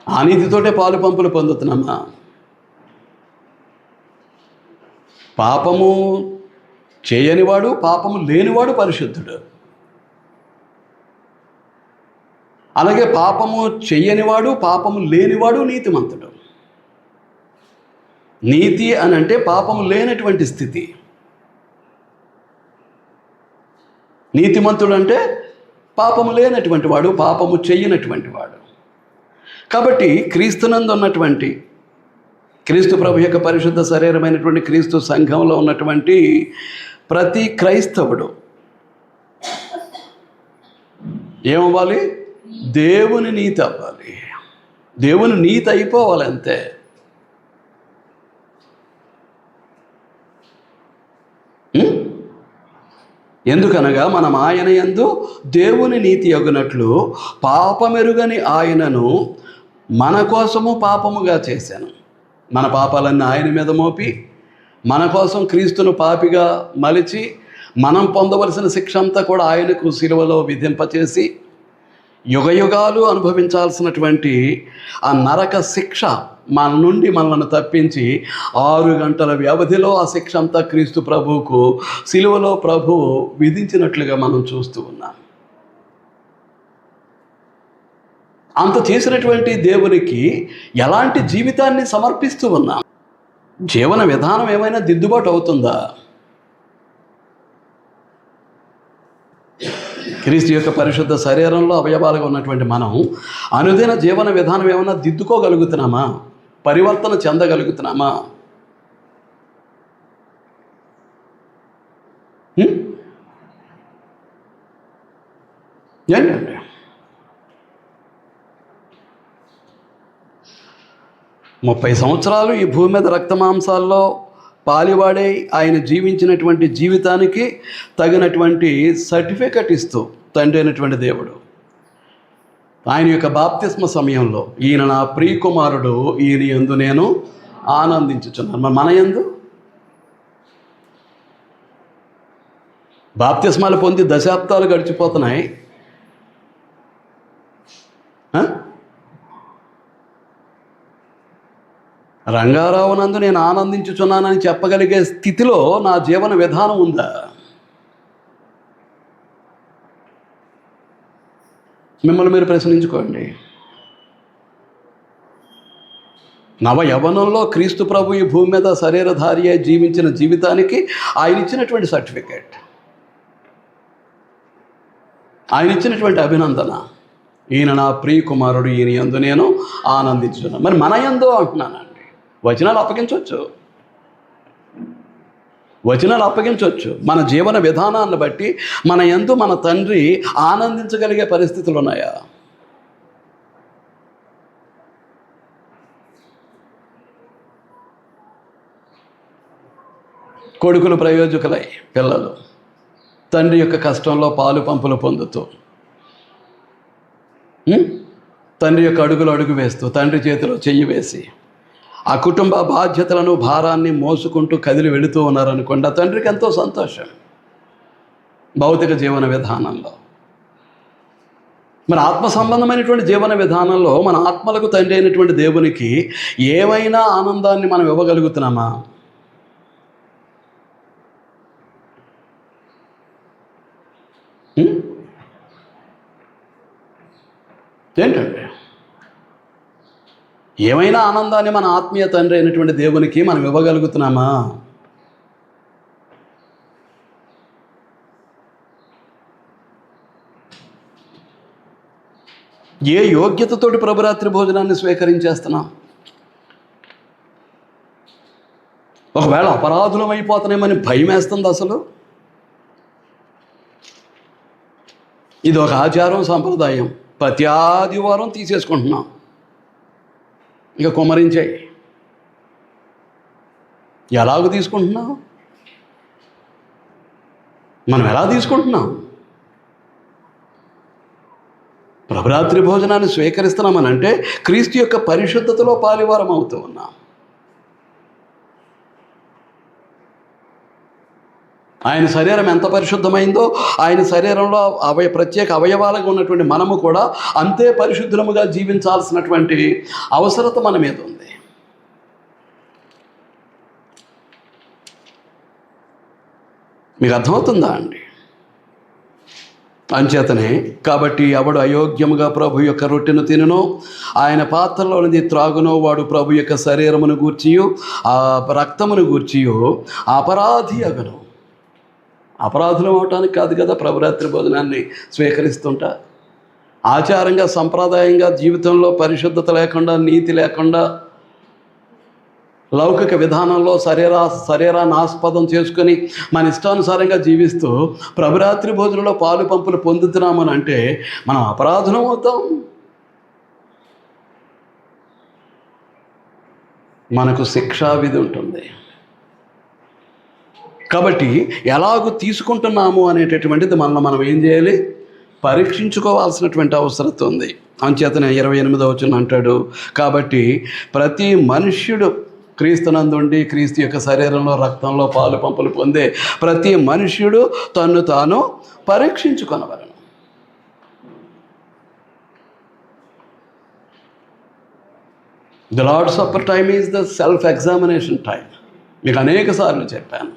ఆ నీతితోటే పాలు పంపులు పొందుతున్నామా? పాపము చేయనివాడు, పాపము లేనివాడు పరిశుద్ధుడు. అలాగే పాపము చెయ్యనివాడు, పాపము లేనివాడు నీతిమంతుడు. నీతి అని అంటే పాపము లేనటువంటి స్థితి. నీతిమంతుడు అంటే పాపము లేనటువంటి వాడు, పాపము చెయ్యనటువంటి వాడు. కాబట్టి క్రీస్తునందు ఉన్నటువంటి, క్రీస్తు ప్రభు యొక్క పరిశుద్ధ శరీరమైనటువంటి క్రీస్తు సంఘంలో ఉన్నటువంటి ప్రతి క్రైస్తవుడు ఏమవ్వాలి? దేవుని నీతి అవ్వాలి. దేవుని నీతి అయిపోవాలి అంతే. ఎందుకనగా మనం ఆయన యందు దేవుని నీతి అగునట్లు పాపమెరుగని ఆయనను మన కోసము పాపముగా చేశాను. మన పాపాలన్నీ ఆయన మీద మోపి మన కోసం క్రీస్తును పాపిగా మలిచి మనం పొందవలసిన శిక్ష అంతా కూడా ఆయనకు శిలువలో విధింపచేసి యుగయుగాలు అనుభవించాల్సినటువంటి ఆ నరక శిక్ష మన నుండి మనల్ని తప్పించి 6 గంటల వ్యవధిలో ఆ శిక్ష అంతా క్రీస్తు ప్రభువుకు శిలువలో ప్రభువు విధించినట్లుగా మనం చూస్తూ ఉన్నాం. అంత చేసినటువంటి దేవునికి ఎలాంటి జీవితాన్ని సమర్పిస్తూ ఉన్నాం? జీవన విధానం ఏమైనా దిద్దుబాటు అవుతుందా? క్రీస్తు యొక్క పరిశుద్ధ శరీరంలో అవయవాలుగా ఉన్నటువంటి మనం అనుదిన జీవన విధానం ఏమైనా దిద్దుకోగలుగుతున్నామా? పరివర్తన చెందగలుగుతున్నామా? ఏంటండి? ముప్పై సంవత్సరాలు ఈ భూమి మీద రక్తమాంసాల్లో పాలివాడై ఆయన జీవించినటువంటి జీవితానికి తగినటువంటి సర్టిఫికెట్ ఇస్తూ తండ్రి అయినటువంటి దేవుడు ఆయన యొక్క బాప్తిస్మ సమయంలో ఈయన నా ప్రియకుమారుడు, ఈయన యందు నేను ఆనందించుచున్నాను. మన యందు బాప్తిస్మాలు పొంది దశాబ్దాలు గడిచిపోతున్నాయి. రంగారావునందు నేను ఆనందించుచున్నానని చెప్పగలిగే స్థితిలో నా జీవన విధానం ఉందా? మిమ్మల్ని మీరు ప్రశ్నించుకోండి. నవ యవ్వనంలో క్రీస్తు ప్రభు ఈ భూమి మీద శరీరధారి అయి జీవించిన జీవితానికి ఆయన ఇచ్చినటువంటి సర్టిఫికేట్, ఆయన ఇచ్చినటువంటి అభినందన, ఈయన నా ప్రియ కుమారుడు, ఈయన యందు నేను ఆనందించున్నాను. మరి మన యందు అంటున్నానండి. వచనాలు అప్పగించవచ్చు. మన జీవన విధానాన్ని బట్టి మన యందు మన తండ్రి ఆనందించగలిగే పరిస్థితులు ఉన్నాయా? కొడుకులు ప్రయోజకులై పిల్లలు తండ్రి యొక్క కష్టంలో పాలు పంపులు పొందుతూ, తండ్రి యొక్క అడుగు వేస్తూ, తండ్రి చేతిలో చెయ్యి వేసి ఆ కుటుంబ బాధ్యతలను భారాన్ని మోసుకుంటూ కదిలి వెళుతూ ఉన్నారనుకోండి, ఆ తండ్రికి ఎంతో సంతోషం భౌతిక జీవన విధానంలో. మన ఆత్మ సంబంధమైనటువంటి జీవన విధానంలో మన ఆత్మలకు తండ్రి అయినటువంటి దేవునికి ఏమైనా ఆనందాన్ని మనం ఇవ్వగలుగుతున్నామా? ఏంటండి, ఏమైనా ఆనందాన్ని మన ఆత్మీయ తండ్రి అయినటువంటి దేవునికి మనం ఇవ్వగలుగుతున్నామా? ఏ యోగ్యతతోటి ప్రభురాత్రి భోజనాన్ని స్వీకరించేస్తున్నాం? ఒకవేళ అపరాధులం అయిపోతున్నామని భయం వేస్తుంది. అసలు ఇది ఒక ఆచారం, సంప్రదాయం. ప్రతి ఆదివారం తీసేసుకుంటున్నాం. ఇక కుమ్మరించాయి. ఎలాగ తీసుకుంటున్నాం? మనం ఎలా తీసుకుంటున్నాం? ప్రభురాత్రి భోజనాన్ని స్వీకరిస్తున్నామని అంటే క్రీస్తు యొక్క పరిశుద్ధతలో పాలివారం అవుతూ ఉన్నాం. ఆయన శరీరం ఎంత పరిశుద్ధమైందో ఆయన శరీరంలో ప్రత్యేక అవయవాలుగా ఉన్నటువంటి మనము కూడా అంతే పరిశుద్ధముగా జీవించాల్సినటువంటి అవసరత మన మీద ఉంది. మీకు అర్థమవుతుందా అండి? అంచేతనే కాబట్టి ఎవడు అయోగ్యముగా ప్రభు యొక్క రొట్టెను తినునో, ఆయన పాత్రలోనిది త్రాగునో, వాడు ప్రభు యొక్క శరీరమును గూర్చియు ఆ రక్తమును గూర్చియు అపరాధి అగును. అపరాధులం అవటానికి కాదు కదా ప్రభురాత్రి భోజనాన్ని స్వీకరిస్తుంటా. ఆచారంగా, సంప్రదాయంగా జీవితంలో పరిశుద్ధత లేకుండా, నీతి లేకుండా, లౌకిక విధానంలో శరీరాన్ని ఆస్పదం చేసుకొని మన ఇష్టానుసారంగా జీవిస్తూ ప్రభురాత్రి భోజనంలో పాలు పంపులు పొందుతున్నామని అంటే మనం అపరాధులం అవుతాం. మనకు శిక్షా విధి ఉంటుంది. కాబట్టి ఎలాగూ తీసుకుంటున్నాము అనేటటువంటిది మనం ఏం చేయాలి? పరీక్షించుకోవాల్సినటువంటి అవసరం ఉంది. అంచేతనే 28వ వచనం అంటాడు, కాబట్టి ప్రతి మనుష్యుడు క్రీస్తునందుండి క్రీస్తు యొక్క శరీరంలో రక్తంలో పాలు పంపులు పొందే ప్రతి మనుష్యుడు తన్ను తాను పరీక్షించుకొనవలెను. The Lord supper time is the self examination time. మీకు అనేక సార్లు చెప్పాను,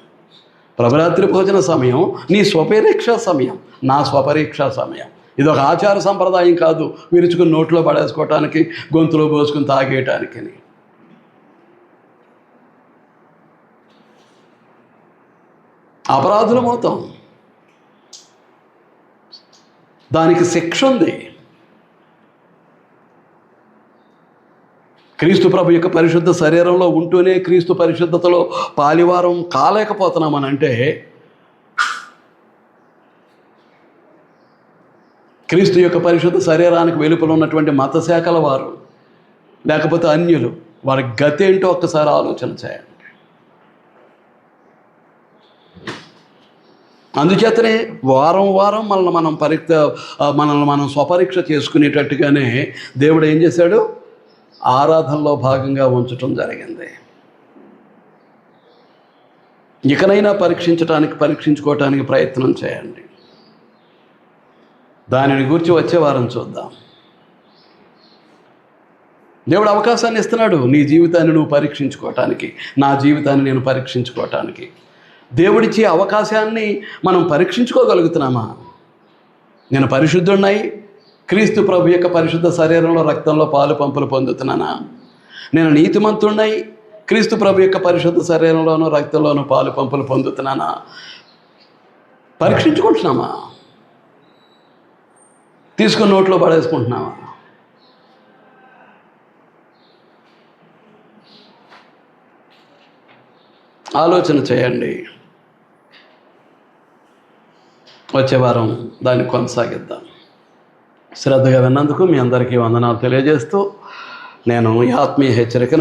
ప్రభురాత్రి భోజన సమయం నీ స్వపరీక్షా సమయం, నా స్వపరీక్షా సమయం. ఇది ఒక ఆచార సంప్రదాయం కాదు, విరుచుకుని నోట్లో పడేసుకోవటానికి, గొంతులో పోసుకుని తాగేయటానికి. అపరాధులమవుతాం. దానికి శిక్ష ఉంది. క్రీస్తు ప్రభు యొక్క పరిశుద్ధ శరీరంలో ఉంటూనే క్రీస్తు పరిశుద్ధతలో పాలివారం కాలేకపోతున్నామని అంటే క్రీస్తు యొక్క పరిశుద్ధ శరీరానికి వెలుపల ఉన్నటువంటి మత శాఖల వారు, లేకపోతే అన్యులు, వారి గతి ఏంటో ఒక్కసారి ఆలోచన చేయండి. అందుచేతనే వారం వారం మనల్ని మనం స్వపరీక్ష చేసుకునేటట్టుగానే దేవుడు ఏం చేశాడు? ఆరాధనలో భాగంగా ఉంచటం జరిగింది. ఇకనైనా పరీక్షించుకోవటానికి ప్రయత్నం చేయండి. దానిని గురించి వచ్చే వారం చూద్దాం. దేవుడు అవకాశాన్ని ఇస్తున్నాడు నీ జీవితాన్ని నువ్వు పరీక్షించుకోవటానికి, నా జీవితాన్ని నేను పరీక్షించుకోవటానికి. దేవుడిచ్చే అవకాశాన్ని మనం పరీక్షించుకోగలుగుతున్నామా? నేను పరిశుద్ధుడినై క్రీస్తు ప్రభు యొక్క పరిశుద్ధ శరీరంలో రక్తంలో పాలు పంపులు పొందుతున్నానా? నేను నీతిమంతుడినై క్రీస్తు ప్రభు యొక్క పరిశుద్ధ శరీరంలోనూ రక్తంలోనూ పాలు పంపులు పొందుతున్నానా? పరీక్షించుకుంటున్నామా? తీసుకుని నోట్లో పడేసుకుంటున్నామా? ఆలోచన చేయండి. వచ్చే వారం దాన్ని కొనసాగిద్దాం. శ్రద్ధగా విన్నందుకు మీ అందరికీ వందనాలు తెలియజేస్తూ నేను ఈ ఆత్మీయ హెచ్చరికను